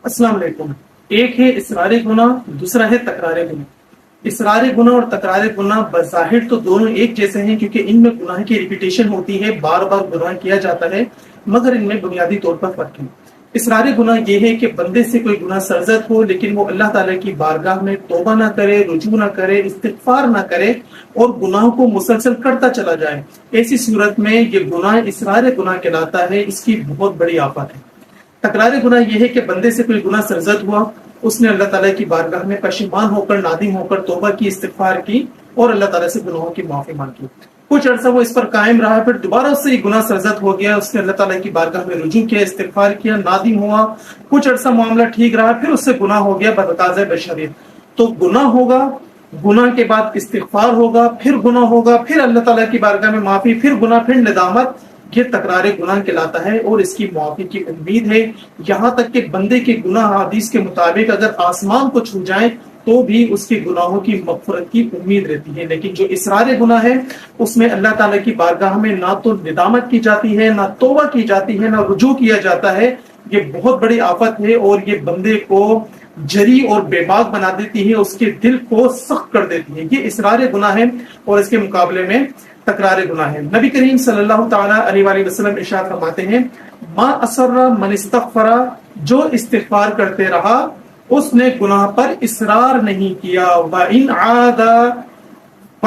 अस्सलाम वालेकुम। एक है इसरार गुनाह, दूसरा है तकरार गुनाह। इसरार गुनाह और तकरार गुनाह बज़ाहिर तो दोनों एक जैसे हैं, क्योंकि इनमें गुनाह की रिपीटेशन होती है, बार बार गुनाह किया जाता है, मगर इनमें बुनियादी तौर पर फर्क है। इसरार गुनाह ये है कि बंदे से कोई गुनाह सरजद हो, लेकिन वो अल्लाह ताला की बारगाह में तौबा ना करे, रुजू ना करे, इस्तिग़फ़ार ना करे और गुनाह को मुसलसल करता चला जाए। ऐसी सूरत में ये गुनाह इसरार गुनाह कहलाता है। इसकी बहुत बड़ी आफत है। तकरार गुनाह यह है कि बंदे से कोई गुनाह सरजद हुआ, उसने अल्लाह ताला की बारगाह में पशेमान होकर, नादिम होकर तौबा की, इस्तिग़फ़ार की और अल्लाह ताला से गुनाहों की माफी मांगी। कुछ अरसा वो इस पर कायम रहा, फिर दोबारा उससे ये गुनाह सरजद हो गया, उसने अल्लाह ताला की बारगाह में रुजू किया, इस्तिग़फ़ार किया, नादिम हुआ, कुछ अरसा मामला ठीक रहा, फिर उससे गुनाह हो गया बतकाज़े बशरियत। तो गुनाह होगा, गुनाह के बाद इस्तिग़फ़ार होगा, फिर गुनाह होगा, फिर अल्लाह ताला की बारगाह में माफी, फिर गुनाह, फिर निदामत। ये तकरार गुनाह कहलाता है और इसकी मुआफ़ी की उम्मीद है। यहाँ तक कि बंदे के गुनाह हदीस के मुताबिक अगर आसमान को छू जाए तो भी उसके गुनाहों की मग़फ़िरत की उम्मीद रहती है। लेकिन जो इसरार गुनाह है उसमें अल्लाह ताला की बारगाह में ना तो निदामत की जाती है, ना तौबा की जाती है, ना रुजू किया जाता है। ये बहुत बड़ी आफत है और ये बंदे को जरी और बेबाक बना देती है, उसके दिल को सख्त कर देती है। ये इसरार गुनाह है और इसके मुकाबले में तकरार गुनाह है। नबी करीम सल्लल्लाहु तआला अलैहि वसल्लम इरशाद फरमाते हैं, मा असर्रा मन इस्तग़फ़रा, जो इस्तिग़फ़ार करते रहा उसने गुनाह पर इसरार नहीं किया। व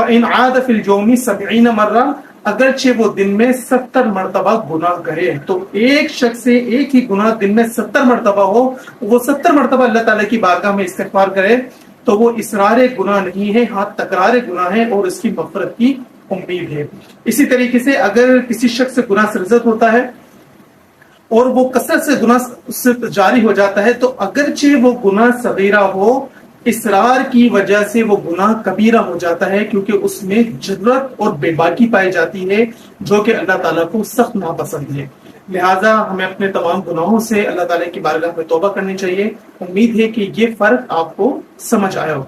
इन आदा फिल यौमी 70 मर्रा, अगरचे वो दिन में 70 मरतबा गुनाह करे। तो एक शख्स से एक ही गुनाह दिन में 70 मरतबा हो, वो 70 मरतबा अल्लाह ताला की बारगाह में इस्तिग़फ़ार करे, तो वो इसरार गुनाह नहीं है, हाँ तकरार गुनाह है और इसकी मग़फ़िरत की उम्मीद है। इसी तरीके से अगर किसी शख्स से गुनाह सरजद होता है और वो कसरत से गुनाह उससे जारी हो जाता है, तो अगरचे वो गुनाह सगीरा हो, इसरार की वजह से वो गुनाह कबीरा हो जाता है, क्योंकि उसमें जुर्रत और बेबाकी पाई जाती है, जो कि अल्लाह ताला को सख्त नापसंद है। लिहाजा हमें अपने तमाम गुनाहों से अल्लाह ताला की बारगाह में तौबा करनी चाहिए। उम्मीद है कि ये फर्क आपको समझ आया होगा।